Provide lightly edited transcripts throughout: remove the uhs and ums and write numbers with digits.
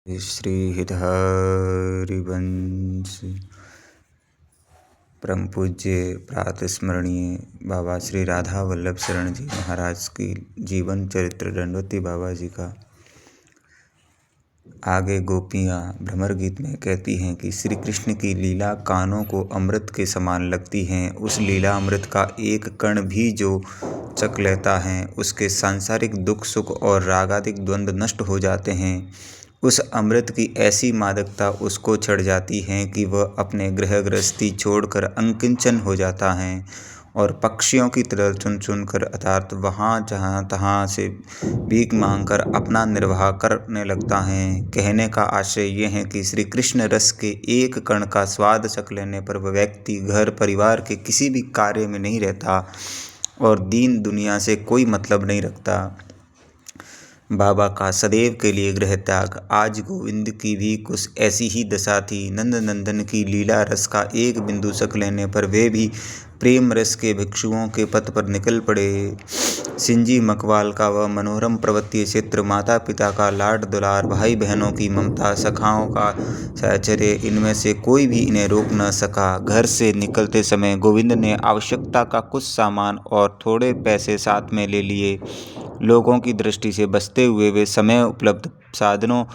श्री हरिवंश परम पूज्य प्रातस्मरणीय बाबा श्री राधा वल्लभ शरण जी महाराज की जीवन चरित्र दंडवती बाबा जी का। आगे गोपियाँ भ्रमर गीत में कहती हैं कि श्री कृष्ण की लीला कानों को अमृत के समान लगती हैं। उस लीला अमृत का एक कण भी जो चख लेता है उसके सांसारिक दुख सुख और रागादिक द्वंद्व नष्ट हो जाते हैं। उस अमृत की ऐसी मादकता उसको चढ़ जाती है कि वह अपने गृह गृहस्थी छोड़कर अंकिंचन हो जाता है और पक्षियों की तरह चुन चुन कर अर्थात वहाँ जहाँ तहाँ से भीख मांगकर अपना निर्वाह करने लगता है। कहने का आशय ये है कि श्री कृष्ण रस के एक कण का स्वाद चख लेने पर वह व्यक्ति घर परिवार के किसी भी कार्य में नहीं रहता और दीन दुनिया से कोई मतलब नहीं रखता। बाबा का सदैव के लिए गृह त्याग। आज गोविंद की भी कुछ ऐसी ही दशा थी। नंद नंदन की लीला रस का एक बिंदु चख लेने पर वे भी प्रेम रस के भिक्षुओं के पथ पर निकल पड़े। सिंजी मकवाल का वह मनोरम पर्वतीय क्षेत्र, माता पिता का लाड दुलार, भाई बहनों की ममता, सखाओं का साहचर्य, इनमें से कोई भी इन्हें रोक न सका। घर से निकलते समय गोविंद ने आवश्यकता का कुछ सामान और थोड़े पैसे साथ में ले लिए। लोगों की दृष्टि से बचते हुए वे समय उपलब्ध साधनों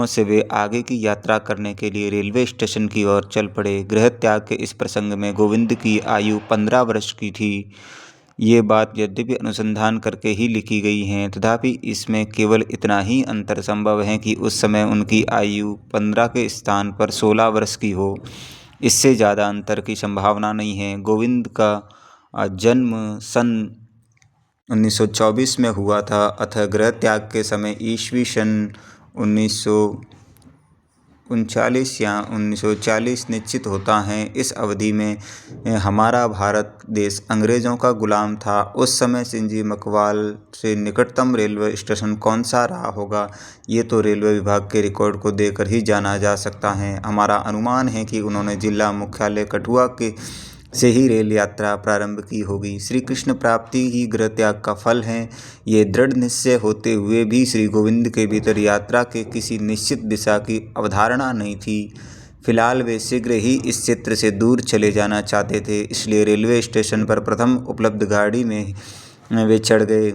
से वे आगे की यात्रा करने के लिए रेलवे स्टेशन की ओर चल पड़े। गृह त्याग के इस प्रसंग में गोविंद की आयु 15 वर्ष की थी। ये बात यद्यपि अनुसंधान करके ही लिखी गई है, तथापि इसमें केवल इतना ही अंतर संभव है कि उस समय उनकी आयु 15 के स्थान पर 16 वर्ष की हो। इससे ज़्यादा अंतर की संभावना नहीं है। गोविंद का जन्म सन 1924 में हुआ था, अतः गृह त्याग के समय ईस्वी सन 1939 या 1940 निश्चित होता है। इस अवधि में हमारा भारत देश अंग्रेज़ों का गुलाम था। उस समय सिंजी मकवाल से निकटतम रेलवे स्टेशन कौन सा रहा होगा, ये तो रेलवे विभाग के रिकॉर्ड को देखकर ही जाना जा सकता है। हमारा अनुमान है कि उन्होंने जिला मुख्यालय कठुआ के से ही रेल यात्रा प्रारंभ की होगी। श्री कृष्ण प्राप्ति ही गृह त्याग का फल है। ये दृढ़ निश्चय होते हुए भी श्री गोविंद के भीतर यात्रा के किसी निश्चित दिशा की अवधारणा नहीं थी। फिलहाल वे शीघ्र ही इस क्षेत्र से दूर चले जाना चाहते थे, इसलिए रेलवे स्टेशन पर प्रथम उपलब्ध गाड़ी में वे चढ़ गए।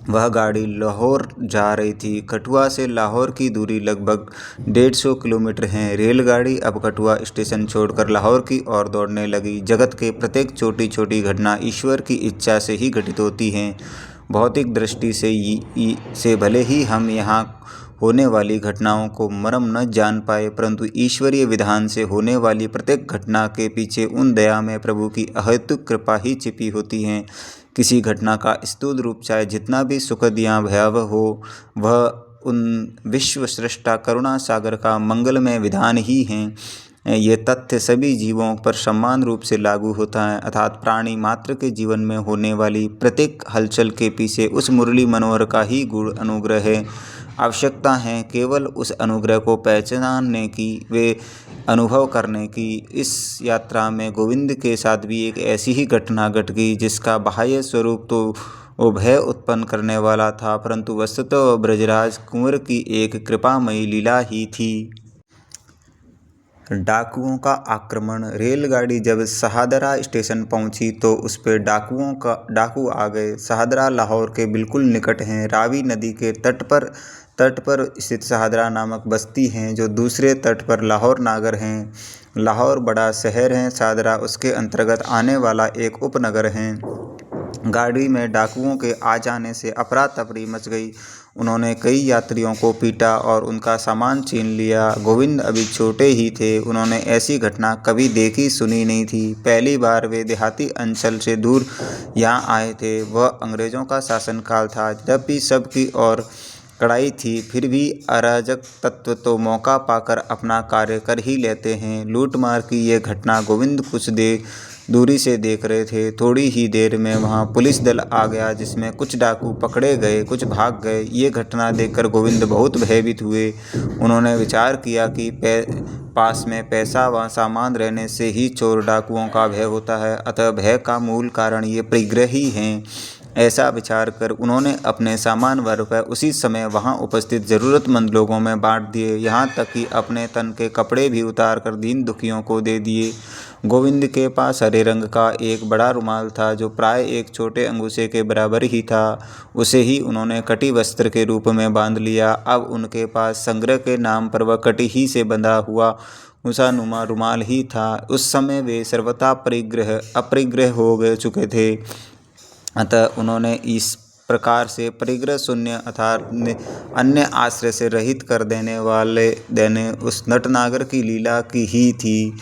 वह गाड़ी लाहौर जा रही थी। कठुआ से लाहौर की दूरी लगभग 150 किलोमीटर है। रेलगाड़ी अब कठुआ स्टेशन छोड़कर लाहौर की ओर दौड़ने लगी। जगत के प्रत्येक छोटी छोटी घटना ईश्वर की इच्छा से ही घटित होती हैं। भौतिक दृष्टि से भले ही हम यहाँ होने वाली घटनाओं को मर्म न जान पाए, परंतु ईश्वरीय विधान से होने वाली प्रत्येक घटना के पीछे उन दया में प्रभु की अहेतुक कृपा ही छिपी होती है। किसी घटना का स्थूल रूप चाहे जितना भी सुखद या भयावह हो, वह उन विश्व सृष्टा करुणा सागर का मंगलमय विधान ही है। ये तथ्य सभी जीवों पर समान रूप से लागू होता है, अर्थात प्राणी मात्र के जीवन में होने वाली प्रत्येक हलचल के पीछे उस मुरली मनोहर का ही गूढ़ अनुग्रह है। आवश्यकता है केवल उस अनुग्रह को पहचानने की, वे अनुभव करने की। इस यात्रा में गोविंद के साथ भी एक ऐसी ही घटना घट गई जिसका बाह्य स्वरूप तो वो भय उत्पन्न करने वाला था, परंतु वस्तुतः ब्रजराज कुंवर की एक कृपामयी लीला ही थी। डाकुओं का आक्रमण। रेलगाड़ी जब शाहदरा स्टेशन पहुंची तो उस पर डाकू आ गए। शाहदरा लाहौर के बिल्कुल निकट हैं। रावी नदी के तट पर स्थित शाहदरा नामक बस्ती हैं, जो दूसरे तट पर लाहौर नागर हैं। लाहौर बड़ा शहर है, शाहदरा उसके अंतर्गत आने वाला एक उपनगर है। गाड़ी में डाकुओं के आ जाने से अफरा तफरी मच गई। उन्होंने कई यात्रियों को पीटा और उनका सामान छीन लिया। गोविंद अभी छोटे ही थे, उन्होंने ऐसी घटना कभी देखी सुनी नहीं थी। पहली बार वे देहाती अंचल से दूर यहाँ आए थे। वह अंग्रेज़ों का शासनकाल था। जब भी सबकी ओर कड़ाई थी, फिर भी अराजक तत्व तो मौका पाकर अपना कार्य कर ही लेते हैं। लूटमार की ये घटना गोविंद कुछ दूरी से देख रहे थे। थोड़ी ही देर में वहाँ पुलिस दल आ गया, जिसमें कुछ डाकू पकड़े गए, कुछ भाग गए। ये घटना देखकर गोविंद बहुत भयभीत हुए। उन्होंने विचार किया कि पास में पैसा व सामान रहने से ही चोर डाकुओं का भय होता है, अतः भय का मूल कारण ये परिग्रह ही हैं। ऐसा विचार कर उन्होंने अपने सामान व रुपये उसी समय वहां उपस्थित जरूरतमंद लोगों में बांट दिए, यहाँ तक कि अपने तन के कपड़े भी उतार कर दीन दुखियों को दे दिए। गोविंद के पास हरे रंग का एक बड़ा रुमाल था जो प्राय एक छोटे अंगूठे के बराबर ही था। उसे ही उन्होंने कटी वस्त्र के रूप में बांध लिया। अब उनके पास संग्रह के नाम पर वह कटी ही से बंधा हुआ मूसानुमा रुमाल ही था। उस समय वे सर्वथा अपरिग्रह हो गए चुके थे। अतः उन्होंने इस प्रकार से परिग्रह शून्य अर्थात अन्य आश्रय से रहित कर देने उस नटनागर की लीला की ही थी,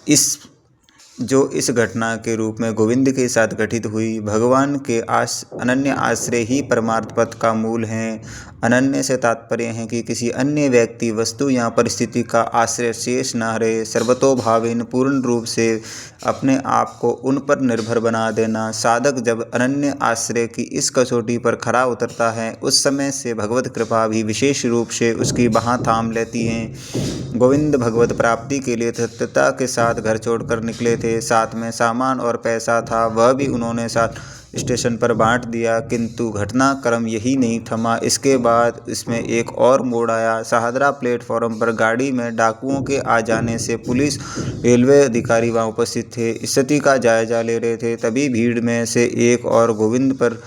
इस घटना के रूप में गोविंद के साथ घटित हुई। भगवान के अनन्य आश्रय ही परमार्थ पथ का मूल हैं। अनन्य से तात्पर्य है कि किसी अन्य व्यक्ति, वस्तु या परिस्थिति का आश्रय शेष न रहे, सर्वतोभावेन पूर्ण रूप से अपने आप को उन पर निर्भर बना देना। साधक जब अनन्य आश्रय की इस कसौटी पर खरा उतरता है, उस समय से भगवत कृपा भी विशेष रूप से उसकी बाँह थाम लेती है। गोविंद भगवत प्राप्ति के लिए तत्परता के साथ घर छोड़कर निकले थे। साथ में सामान और पैसा था, वह भी उन्होंने साथ स्टेशन पर बांट दिया। किंतु घटनाक्रम यही नहीं थमा। इसके बाद इसमें एक और मोड़ आया। शाहदरा प्लेटफॉर्म पर गाड़ी में डाकुओं के आ जाने से पुलिस, रेलवे अधिकारी वहां उपस्थित थे, स्थिति का जायजा ले रहे थे। तभी भीड़ में से एक और गोविंद पर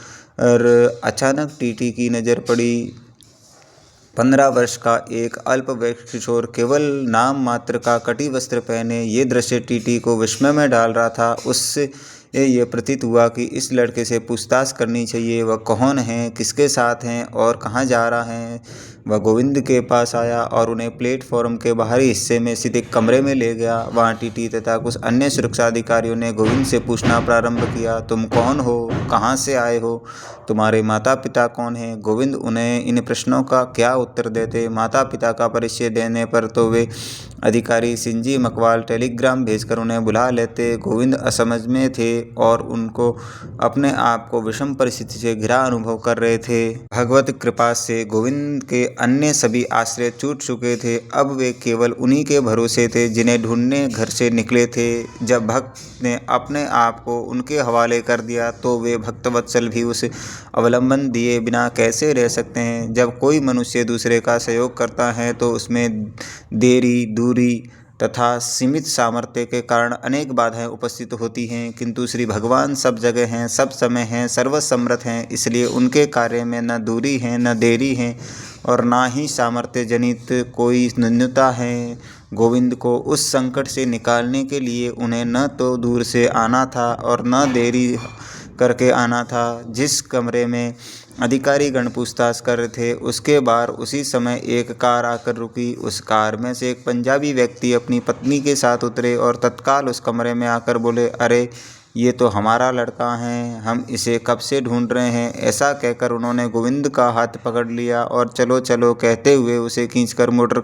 अचानक टीटी की नज़र पड़ी। 15 वर्ष का एक अल्पवयस्क किशोर केवल नाम मात्र का कटी वस्त्र पहने ये दृश्य टीटी को विस्मय में डाल रहा था। उससे ये प्रतीत हुआ कि इस लड़के से पूछताछ करनी चाहिए। वह कौन है, किसके साथ हैं और कहाँ जा रहा है। वह गोविंद के पास आया और उन्हें प्लेटफॉर्म के बाहरी हिस्से में स्थित एक कमरे में ले गया। वहाँ टीटी तथा कुछ अन्य सुरक्षा अधिकारियों ने गोविंद से पूछना प्रारंभ किया, तुम कौन हो, कहाँ से आए हो, तुम्हारे माता पिता कौन हैं। गोविंद उन्हें इन प्रश्नों का क्या उत्तर देते। माता पिता का परिचय देने पर तो वे अधिकारी सिंजी मकवाल टेलीग्राम भेजकर उन्हें बुला लेते। गोविंद असमझ में थे और उनको अपने आप को विषम परिस्थिति से घिरा अनुभव कर रहे थे। भगवत कृपा से गोविंद के अन्य सभी आश्रय छूट चुके थे। अब वे केवल उन्हीं के भरोसे थे जिन्हें ढूंढने घर से निकले थे। जब भक्त ने अपने आप को उनके हवाले कर दिया तो वे भक्तवत्सल भी उसे अवलंबन दिए बिना कैसे रह सकते हैं। जब कोई मनुष्य दूसरे का सहयोग करता है तो उसमें देरी, दूरी तथा सीमित सामर्थ्य के कारण अनेक बाधाएं उपस्थित होती हैं। किंतु श्री भगवान सब जगह हैं, सब समय हैं, सर्वसमर्थ हैं, इसलिए उनके कार्य में न दूरी है, न देरी है और ना ही सामर्थ्य जनित कोई न्यूनता है। गोविंद को उस संकट से निकालने के लिए उन्हें न तो दूर से आना था और न देरी करके आना था। जिस कमरे में अधिकारी गण पूछताछ कर रहे थे उसके बाहर उसी समय एक कार आकर रुकी। उस कार में से एक पंजाबी व्यक्ति अपनी पत्नी के साथ उतरे और तत्काल उस कमरे में आकर बोले, अरे ये तो हमारा लड़का है, हम इसे कब से ढूंढ रहे हैं। ऐसा कहकर उन्होंने गोविंद का हाथ पकड़ लिया और चलो चलो कहते हुए उसे खींचकर मोटर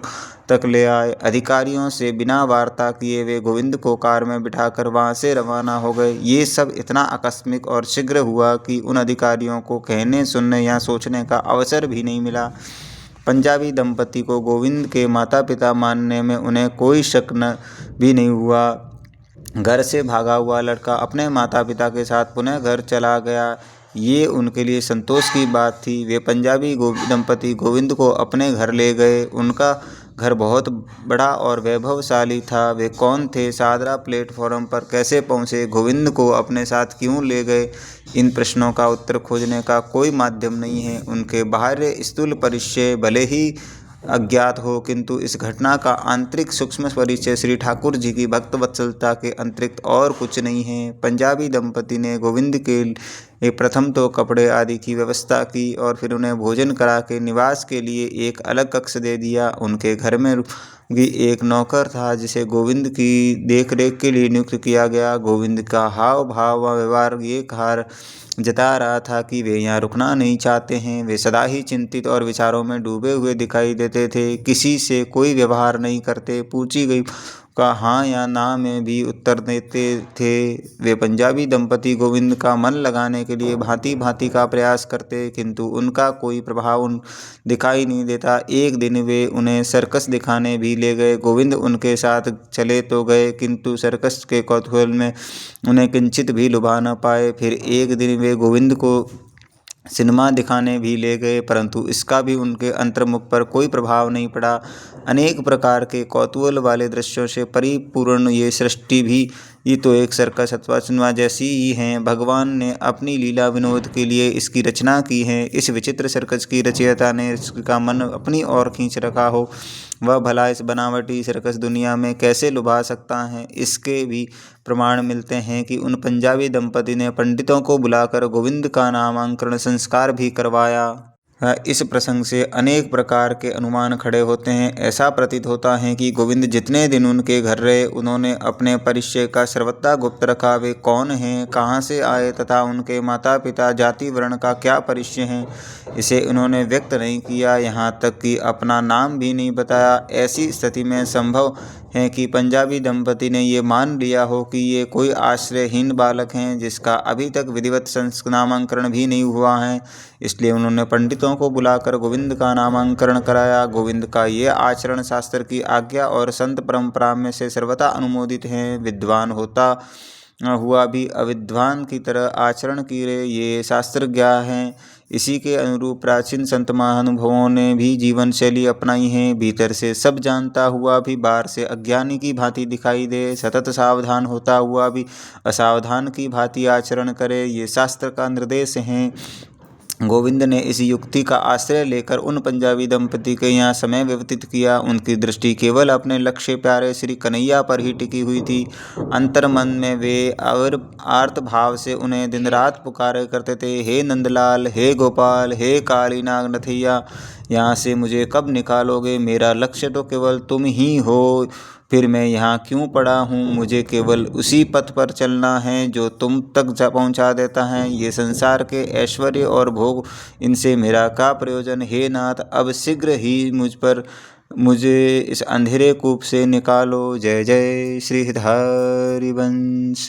तक ले आए। अधिकारियों से बिना वार्ता किए वे गोविंद को कार में बिठाकर वहां से रवाना हो गए। ये सब इतना आकस्मिक और शीघ्र हुआ कि उन अधिकारियों को कहने, सुनने या सोचने का अवसर भी नहीं मिला। पंजाबी दंपति को गोविंद के माता पिता मानने में उन्हें कोई शक भी नहीं हुआ। घर से भागा हुआ लड़का अपने माता पिता के साथ पुनः घर चला गया, ये उनके लिए संतोष की बात थी। वे पंजाबी दंपति गोविंद को अपने घर ले गए। उनका घर बहुत बड़ा और वैभवशाली था। वे कौन थे, शाहदरा प्लेटफॉर्म पर कैसे पहुँचे, गोविंद को अपने साथ क्यों ले गए, इन प्रश्नों का उत्तर खोजने का कोई माध्यम नहीं है। उनके बाहर स्थूल परिचय भले ही अज्ञात हो, किंतु इस घटना का आंतरिक सूक्ष्म परिचय श्री ठाकुर जी की भक्त वत्सलता के अतिरिक्त और कुछ नहीं है। पंजाबी दंपति ने गोविंद के लिए प्रथम तो कपड़े आदि की व्यवस्था की और फिर उन्हें भोजन करा के निवास के लिए एक अलग कक्ष दे दिया। उनके घर में भी एक नौकर था जिसे गोविंद की देखरेख के लिए नियुक्त किया गया। गोविंद का हाव भाव व व्यवहार ये कहा जता रहा था कि वे यहाँ रुकना नहीं चाहते हैं। वे सदा ही चिंतित और विचारों में डूबे हुए दिखाई देते थे, किसी से कोई व्यवहार नहीं करते। पूछी गई का हाँ या ना में भी उत्तर देते थे। वे पंजाबी दंपति गोविंद का मन लगाने के लिए भांति भांति का प्रयास करते, किंतु उनका कोई प्रभाव दिखाई नहीं देता। एक दिन वे उन्हें सर्कस दिखाने भी ले गए। गोविंद उनके साथ चले तो गए, किंतु सर्कस के कौतूहल में उन्हें किंचित भी लुभा न पाए। फिर एक दिन वे गोविंद को सिनेमा दिखाने भी ले गए, परंतु इसका भी उनके अंतर्मुख पर कोई प्रभाव नहीं पड़ा। अनेक प्रकार के कौतूहल वाले दृश्यों से परिपूर्ण ये सृष्टि भी ये तो एक सर्कस अथवा सिनेमा जैसी ही है। भगवान ने अपनी लीला विनोद के लिए इसकी रचना की है। इस विचित्र सर्कस की रचयिता ने इसका मन अपनी ओर खींच रखा हो, वह भला इस बनावटी सर्कस दुनिया में कैसे लुभा सकता है। इसके भी प्रमाण मिलते हैं कि उन पंजाबी दंपति ने पंडितों को बुलाकर गोविंद का नामकरण संस्कार भी करवाया। इस प्रसंग से अनेक प्रकार के अनुमान खड़े होते हैं। ऐसा प्रतीत होता है कि गोविंद जितने दिन उनके घर रहे, उन्होंने अपने परिचय का सर्वथा गुप्त रखा। वे कौन हैं, कहाँ से आए तथा उनके माता पिता जाति वर्ण का क्या परिचय है, इसे उन्होंने व्यक्त नहीं किया। यहाँ तक कि अपना नाम भी नहीं बताया। ऐसी स्थिति में संभव है कि पंजाबी दंपति ने ये मान लिया हो कि ये कोई आश्रयहीन बालक हैं जिसका अभी तक विधिवत नामकरण भी नहीं हुआ है। इसलिए उन्होंने पंडितों को बुलाकर गोविंद का नामकरण कराया। गोविंद का ये आचरण शास्त्र की आज्ञा और संत परंपरा में से सर्वथा अनुमोदित है। विद्वान होता हुआ भी अविद्वान की तरह आचरण किए ये शास्त्रज्ञ हैं। इसी के अनुरूप प्राचीन संत महानुभवों ने भी जीवन शैली अपनाई है। भीतर से सब जानता हुआ भी बाहर से अज्ञानी की भांति दिखाई दे, सतत सावधान होता हुआ भी असावधान की भांति आचरण करे, ये शास्त्र का निर्देश है। गोविंद ने इस युक्ति का आश्रय लेकर उन पंजाबी दंपति के यहाँ समय व्यतीत किया। उनकी दृष्टि केवल अपने लक्ष्य प्यारे श्री कन्हैया पर ही टिकी हुई थी। अंतर्मन में वे और आर्त भाव से उन्हें दिन रात पुकारे करते थे, हे नंदलाल, हे गोपाल, हे काली नाग नथैया, यहाँ से मुझे कब निकालोगे? मेरा लक्ष्य तो केवल तुम ही हो। फिर मैं यहाँ क्यों पड़ा हूँ? मुझे केवल उसी पथ पर चलना है जो तुम तक पहुँचा देता है। ये संसार के ऐश्वर्य और भोग, इनसे मेरा क्या प्रयोजन? हे नाथ, अब शीघ्र ही मुझे इस अंधेरे कूप से निकालो। जय जय श्री हरिवंश।